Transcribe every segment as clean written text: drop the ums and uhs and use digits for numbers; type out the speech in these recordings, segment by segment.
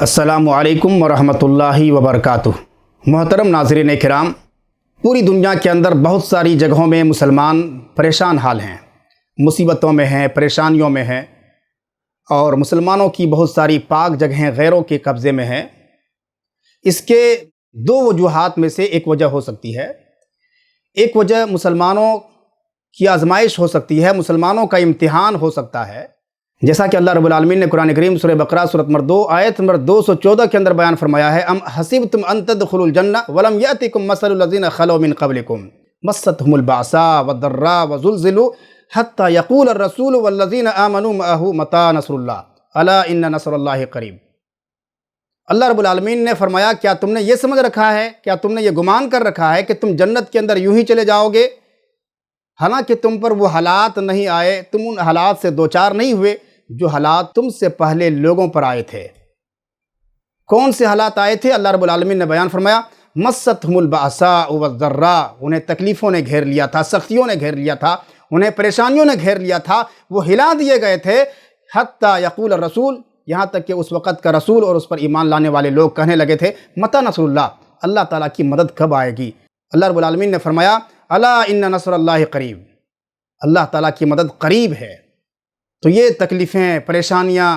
अस्सलामु अलैकुम वरहमतुल्लाहि वबरकातुह। मोहतरम नाज़रीन किराम, पूरी दुनिया के अंदर बहुत सारी जगहों में मुसलमान परेशान हाल हैं, मुसीबतों में हैं, परेशानियों में हैं, और मुसलमानों की बहुत सारी पाक जगहें गैरों के कब्ज़े में हैं। इसके दो वजूहात में से एक वजह हो सकती है। एक वजह मुसलमानों की आजमाइश हो सकती है, मुसलमानों का इम्तिहान हो सकता है, जैसा कि अल्लाह रब्बुल आलमीन ने कुरान करीम सूरह बकरा सूरत नंबर 2 आयत नंबर 214 के अंदर बयान फरमाया है, अम हसिबतुम अन तदखुलुल जन्नह वलम यातिकुम मसलुल लज़ीना खलौ मिन क़ब्लिकुम मस्सतहुमुल बअसा वद्दर्रा वज़ुलज़िलू हत्ता यक़ूल अर्रसूलु वल्लज़ीना आमनू मअहु मता नस्रुल्लाह अला इन्ना नस्रुल्लाहि क़रीब। अल्लाह रब्बुल आलमीन ने फरमाया, क्या तुमने ये समझ रखा है, क्या तुमने ये गुमान कर रखा है कि तुम जन्नत के अंदर यूं ही चले जाओगे, हालांकि तुम पर वो हालात नहीं आए, तुम उन हालात से दो चार नहीं हुए जो हालात तुमसे पहले लोगों पर आए थे। कौन से हालात आए थे? अल्लाह रब्बुल आलमीन ने बयान फरमाया, मस्सतहुमुल बअसा वज़्ज़र्रा, उन्हें तकलीफ़ों ने घेर लिया था, सख्तियों ने घेर लिया था, उन्हें परेशानियों ने घेर लिया था, वो हिला दिए गए थे। हत्ता यक़ूल रसूल, यहाँ तक कि उस वक़्त का रसूल और उस पर ईमान लाने वाले लोग कहने लगे थे, मता नस्रुल्लाह, अल्लाह ताला की मदद कब आएगी? अल्लाह रब्बुल आलमीन ने फरमाया, अला इन्ना नस्रुल्लाहि क़रीब, अल्लाह ताला की मदद करीब है। तो ये तकलीफ़ें, परेशानियाँ,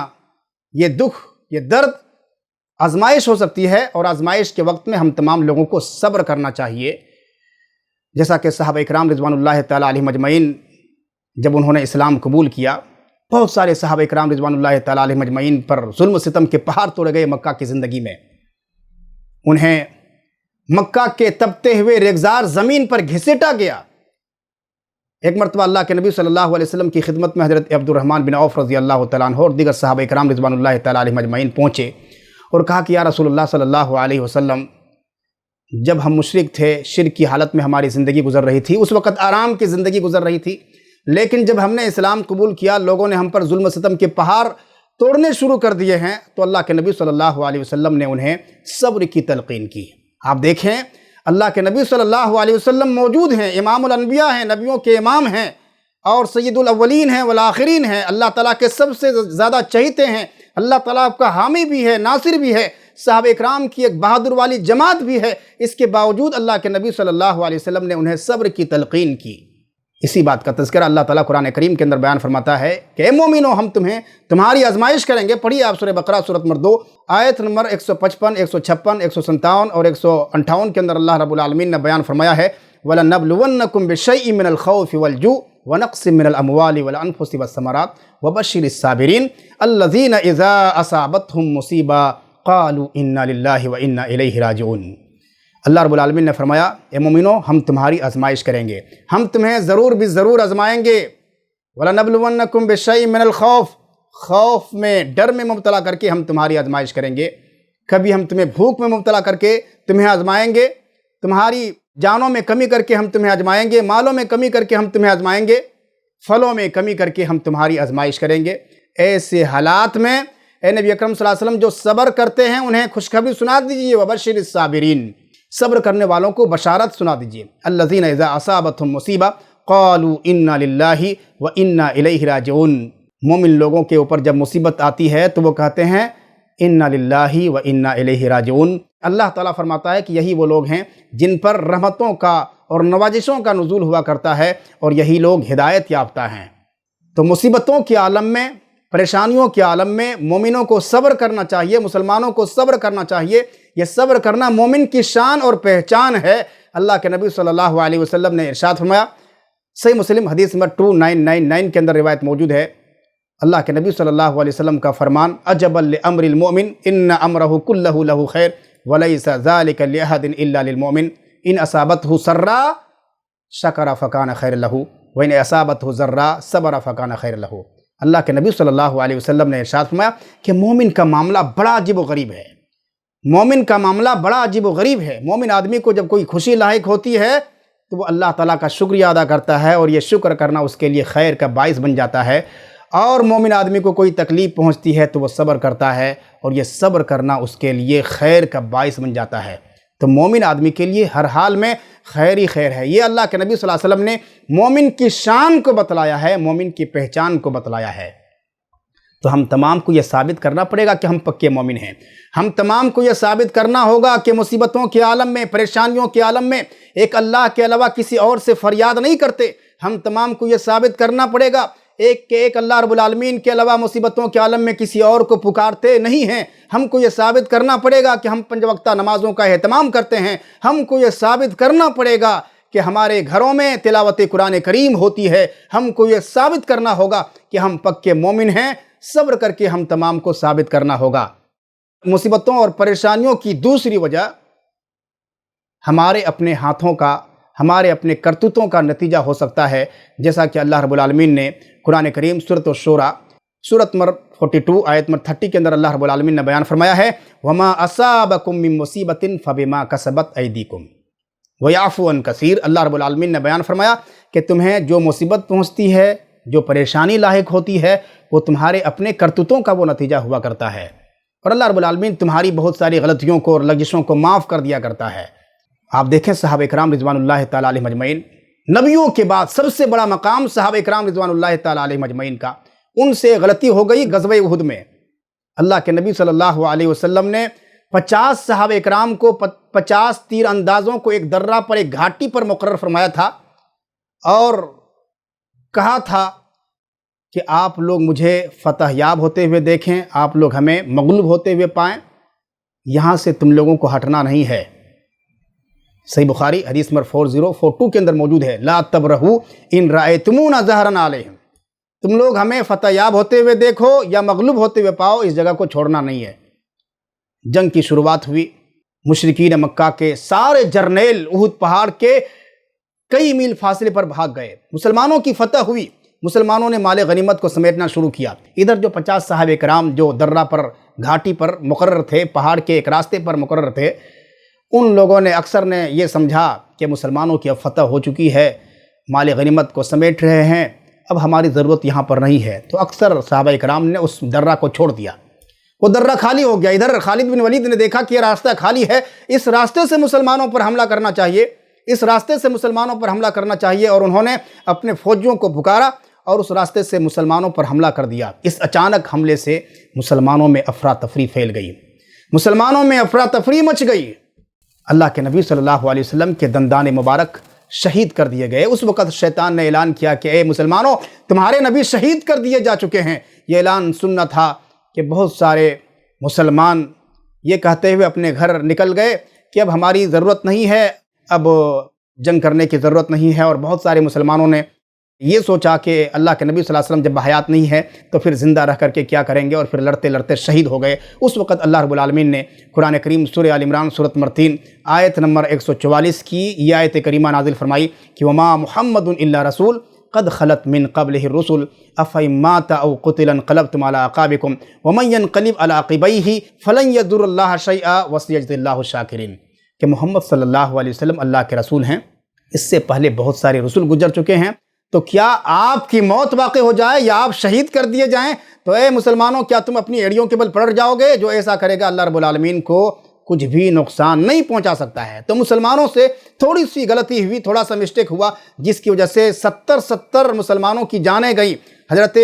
ये दुख, ये दर्द आजमाइश हो सकती है, और आजमाइश के वक्त में हम तमाम लोगों को सब्र करना चाहिए। जैसा कि सहाबा इकराम रिज़वानुल्लाहि तआला अलैहिम अजमईन जब उन्होंने इस्लाम कबूल किया, बहुत सारे सहाबा इकराम रिज़वानुल्लाहि तआला अलैहिम अजमईन पर जुल्म सितम के पहाड़ तोड़े गए मक्का की ज़िंदगी में। उन्हें मक्का के तपते हुए रेगज़ार ज़मीन पर घसीटा गया। एक मरतबा अल्लाह के नबी सल्लल्लाहु अलैहि वसल्लम की खिदमत में हज़रत अब्दुर्रहमान बिन औफ़ रज़ी अल्लाह तआला अन्हु और दीगर सहाबा इकराम रिज़वानुल्लाहि तआला अलैहिम अजमईन पहुँचे और कहा कि या रसूलुल्लाह सल्लल्लाहु अलैहि वसल्लम, जब हम मुशरिक थे, शिर्क की हालत में हमारी ज़िंदगी गुजर रही थी, उस वक़्त आराम की ज़िंदगी गुजर रही थी, लेकिन जब हमने इस्लाम कबूल किया, लोगों ने हम पर जुल्म सितम के पहाड़ तोड़ने शुरू कर दिए हैं। तो अल्लाह के नबी सल्लल्लाहु अलैहि वसल्लम ने उन्हें सब्र की तलक़ीन की। आप देखें, अल्लाह के नबी सल्लल्लाहु अलैहि वसल्लम मौजूद हैं, इमामुल अनबिया हैं, नबियों के इमाम हैं, और सय्यदुल अव्वलीन हैं वल आखिरीन हैं, अल्लाह ताला के सबसे ज़्यादा चहीते हैं, अल्लाह ताला आपका हामी भी है, नासिर भी है, सहाबा इकराम की एक बहादुर वाली जमात भी है। इसके बावजूद अल्लाह के नबी सल्लल्लाहु अलैहि वसल्लम ने उन्हें सब्र की तलक़ीन की। इसी बात का तज़किरा अल्लाह ताला कुरान करीम के अंदर बयान फरमाता है कि ए मोमिनो, हम तुम्हें तुम्हारी आजमाइश करेंगे। पढ़िए आप सूरह बकरा सूरत नंबर 2 आयत नंबर 155, 156, 157 और 158 के अंदर अल्लाह रब्बुल आलमीन ने बयान फरमाया है, वलनब्लुवन्नकुम बिशैइन मिनल खौफि वल जू व नक़्सिम मिनल अमवालि वल अनफुसि वस्समरात व बश्शिरिस साबिरीन अल्लज़ीना इज़ा असाबतहुम मुसीबा क़ालू इन्ना लिल्लाहि व इन्ना इलैहि राजिऊन। अल्लाह रब्बुल आलमीन ने फरमाया, ए मोमिनो, हम तुम्हारी आजमाइश करेंगे, हम तुम्हें ज़रूर भी ज़रूर आजमाएंगे। वलनब्लुवन्नकुम बिशैइन मिनल खौफ, खौफ में, डर में मुब्तला करके हम तुम्हारी आजमाइश करेंगे। कभी हम तुम्हें भूख में मुब्तला करके तुम्हें आजमाएंगे, तुम्हारी जानों में कमी करके हम तुम्हें आजमाएंगे, मालों में कमी करके हम तुम्हें आजमाएंगे, फलों में कमी करके हम तुम्हारी आजमाइश करेंगे। ऐसे हालात में ए नबी अकरम सल्लल्लाहु अलैहि वसल्लम जो सब्र करते हैं उन्हें खुशखबरी सुना दीजिए, वबश्शिरिस साबिरीन, सब्र करने वालों को बशारत सुना दीजिए। अल्लज़ीना इज़ा असाबतहुम मुसीबा क़ालू इन्ना लिल्लाहि व इन्ना इलैहि राजिऊन। मोमिन लोगों के ऊपर जब मुसीबत आती है तो वो कहते हैं इन्ना लिल्लाहि व इन्ना इलैहि राजिऊन। अल्लाह ताला फरमाता है कि यही वो लोग हैं जिन पर रहमतों का और नवाजिशों का नुज़ूल हुआ करता है, और यही लोग हिदायत याफ्ता हैं। तो मुसीबतों के आलम में, परेशानियों के आलम में मोमिनों को सब्र करना चाहिए, मुसलमानों को सब्र करना चाहिए। यह सब्र करना मोमिन की शान और पहचान है। अल्लाह के नबी सल्लल्लाहु अलैहि वसल्लम ने इरशाद फरमाया, सही मुस्लिम हदीस नंबर 2999 के अंदर रिवायत मौजूद है, अल्लाह के नबी सल्लल्लाहु अलैहि वसल्लम का फरमान, अजबल लिअम्रिल मोमिन इन्ना अमरहु कुल्लहु लहु खैर वलैसा ज़ालिका लिअहदिन इल्ला लिलमोमिन इन असाबतहु सर्रा शकरा फ़कान खैर लहु व इन असाबतहु ज़र्रा सबरा फ़कान खैर लहु। अल्लाह के नबी सल्लल्लाहु अलैहि वसल्लम ने इरशाद फरमाया कि मोमिन का मामला बड़ा अजीब व गरीब है। मोमिन का मामला बड़ा अजीब व गरीब है। मोमिन आदमी को जब कोई खुशी लायक होती है तो वो अल्लाह ताला का शुक्रिया अदा करता है, और ये शुक्र करना उसके लिए खैर का बाइस बन जाता है। और मोमिन आदमी को कोई तकलीफ़ पहुंचती है तो वो सब्र करता है, और ये सब्र करना उसके लिए खैर का बाइस बन जाता है। तो मोमिन आदमी के लिए हर हाल में खैर ही खैर है। ये अल्लाह के नबी सल्लल्लाहु अलैहि वसल्लम ने मोमिन की शान को बतलाया है, मोमिन की पहचान को बतलाया है। تو ہم تمام کو یہ ثابت کرنا پڑے گا کہ ہم پکے مومن ہیں۔ ہم تمام کو یہ ثابت کرنا ہوگا کہ مصیبتوں کے عالم میں، پریشانیوں کے عالم میں ایک اللہ کے علاوہ کسی اور سے فریاد نہیں کرتے۔ ہم تمام کو یہ ثابت کرنا پڑے گا ایک اللہ رب العالمین کے علاوہ مصیبتوں کے عالم میں کسی اور کو پکارتے نہیں ہیں۔ ہم کو یہ ثابت کرنا پڑے گا کہ ہم 5 وقتہ نمازوں کا اہتمام کرتے ہیں۔ ہم کو یہ ثابت کرنا پڑے گا کہ ہمارے گھروں میں تلاوت قرآن کریم ہوتی ہے۔ ہم کو یہ ثابت کرنا ہوگا کہ ہم پکے مومن ہیں۔ صبر کر کے ہم تمام کو ثابت کرنا ہوگا۔ مصیبتوں اور پریشانیوں کی دوسری وجہ ہمارے اپنے ہاتھوں کا، ہمارے اپنے کرتوتوں کا نتیجہ ہو سکتا ہے، جیسا کہ اللہ رب العالمین نے قرآن کریم سورۃ الشورى سورۃ نمبر 42 آیت نمبر 30 کے اندر اللہ رب العالمین نے بیان فرمایا ہے وَمَا أَصَابَكُم مِّن مُّصِيبَةٍ فَبِمَا كَسَبَتْ أَيْدِيكُمْ وَيَعْفُو عَن كَثِيرٍ۔ اللہ رب العالمین نے بیان فرمایا کہ تمہیں جو مصیبت پہنچتی ہے، جو پریشانی لاحق ہوتی ہے، وہ تمہارے اپنے کرتوتوں کا وہ نتیجہ ہوا کرتا ہے، اور اللہ رب العالمین تمہاری بہت ساری غلطیوں کو اور لغزشوں کو معاف کر دیا کرتا ہے۔ آپ دیکھیں صحابہ کرام رضوان اللہ تعالیٰ علیہم اجمعین، نبیوں کے بعد سب سے بڑا مقام صحابہ کرام رضوان اللہ تعالیٰ علیہم اجمعین کا۔ ان سے غلطی ہو گئی غزوہ احد میں۔ اللہ کے نبی صلی اللہ علیہ وسلم نے 50 صحابہ کرام کو 50 تیر اندازوں کو ایک درہ پر، ایک گھاٹی پر مقرر فرمایا تھا، اور کہا تھا کہ آپ لوگ مجھے فتح یاب ہوتے ہوئے دیکھیں، آپ لوگ ہمیں مغلوب ہوتے ہوئے پائیں، یہاں سے تم لوگوں کو ہٹنا نہیں ہے۔ صحیح بخاری حدیث نمبر 4042 کے اندر موجود ہے، لا تبرحوا ان رأیتمونا ظہرا علیہم، تم لوگ ہمیں فتح یاب ہوتے ہوئے دیکھو یا مغلوب ہوتے ہوئے پاؤ، اس جگہ کو چھوڑنا نہیں ہے۔ جنگ کی شروعات ہوئی، مشرکین مکہ کے سارے جرنیل احد پہاڑ کے کئی میل فاصلے پر بھاگ گئے۔ مسلمانوں کی فتح ہوئی، مسلمانوں نے مال غنیمت کو سمیٹنا شروع کیا۔ ادھر جو 50 صحابہ کرام جو درہ پر، گھاٹی پر مقرر تھے، پہاڑ کے ایک راستے پر مقرر تھے، ان لوگوں نے، اکثر نے یہ سمجھا کہ مسلمانوں کی اب فتح ہو چکی ہے، مال غنیمت کو سمیٹ رہے ہیں، اب ہماری ضرورت یہاں پر نہیں ہے، تو اکثر صحابہ کرام نے اس درہ کو چھوڑ دیا۔ وہ درہ خالی ہو گیا۔ ادھر خالد بن ولید نے دیکھا کہ یہ راستہ خالی ہے، اس راستے سے مسلمانوں پر حملہ کرنا چاہیے، اس راستے سے مسلمانوں پر حملہ کرنا چاہیے، اور انہوں نے اپنے فوجیوں کو پکارا اور اس راستے سے مسلمانوں پر حملہ کر دیا۔ اس اچانک حملے سے مسلمانوں میں افراتفری پھیل گئی، مسلمانوں میں افراتفری مچ گئی۔ اللہ کے نبی صلی اللہ علیہ وسلم کے دندان مبارک شہید کر دیے گئے۔ اس وقت شیطان نے اعلان کیا کہ اے مسلمانوں، تمہارے نبی شہید کر دیے جا چکے ہیں۔ یہ اعلان سننا تھا کہ بہت سارے مسلمان یہ کہتے ہوئے اپنے گھر نکل گئے کہ اب ہماری ضرورت نہیں ہے، اب جنگ کرنے کی ضرورت نہیں ہے، اور بہت سارے مسلمانوں نے یہ سوچا کہ اللہ کے نبی صلی اللہ علیہ وسلم جب حیات نہیں ہے تو پھر زندہ رہ کر کے کیا کریں گے، اور پھر لڑتے لڑتے شہید ہو گئے۔ اس وقت اللہ رب العالمین نے قرآن کریم سورہ آل عمران سورۃ نمبر 3 آیت نمبر 144 کی یہ آیت کریمہ نازل فرمائی کہ وما محمد الا رسول قد خلت من قبلہ الرسل افإن مات او قتل انقلبتم على اعقابکم ومن ينقلب على عقبیہ فلن یضر اللہ شیئا وسیجزی اللہ الشاکرین، کہ محمد صلی اللہ علیہ وسلم اللہ کے رسول ہیں، اس سے پہلے بہت سارے رسول گزر چکے ہیں، تو کیا آپ کی موت واقع ہو جائے یا آپ شہید کر دیے جائیں تو اے مسلمانوں، کیا تم اپنی ایڑیوں کے بل پڑ جاؤ گے؟ جو ایسا کرے گا اللہ رب العالمین کو کچھ بھی نقصان نہیں پہنچا سکتا ہے۔ تو مسلمانوں سے تھوڑی سی غلطی ہوئی، تھوڑا سا مسٹیک ہوا، جس کی وجہ سے 70 مسلمانوں کی جانیں گئیں۔ حضرت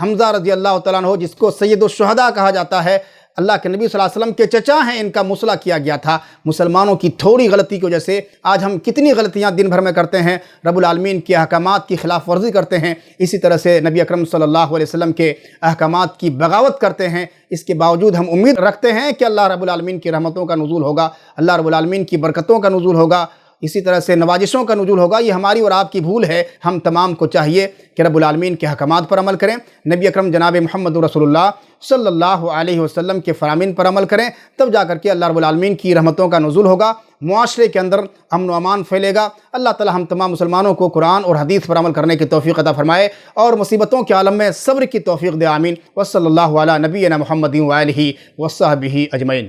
حمزہ رضی اللہ تعالیٰ عنہ، جس کو سید الشہداء کہا جاتا ہے، اللہ کے نبی صلی اللہ علیہ وسلم کے چچا ہیں، ان کا مصلح کیا گیا تھا۔ مسلمانوں کی تھوڑی غلطی کی وجہ سے آج ہم کتنی غلطیاں دن بھر میں کرتے ہیں، رب العالمین کے احکامات کی خلاف ورزی کرتے ہیں، اسی طرح سے نبی اکرم صلی اللہ علیہ وسلم کے احکامات کی بغاوت کرتے ہیں۔ اس کے باوجود ہم امید رکھتے ہیں کہ اللہ رب العالمین کی رحمتوں کا نزول ہوگا، اللہ رب العالمین کی برکتوں کا نزول ہوگا، اسی طرح سے نوازشوں کا نزول ہوگا۔ یہ ہماری اور آپ کی بھول ہے۔ ہم تمام کو چاہیے کہ رب العالمین کے احکامات پر عمل کریں، نبی اکرم جناب محمد رسول اللہ صلی اللہ علیہ وسلم کے فرامین پر عمل کریں، تب جا کر کے اللہ رب العالمین کی رحمتوں کا نزول ہوگا، معاشرے کے اندر امن و امان پھیلے گا۔ اللہ تعالی ہم تمام مسلمانوں کو قرآن اور حدیث پر عمل کرنے کی توفیق عطا فرمائے، اور مصیبتوں کے عالم میں صبر کی توفیق دے، آمین۔ وصلی اللہ علی نبینا محمد و آلہ وصحبہ اجمعین۔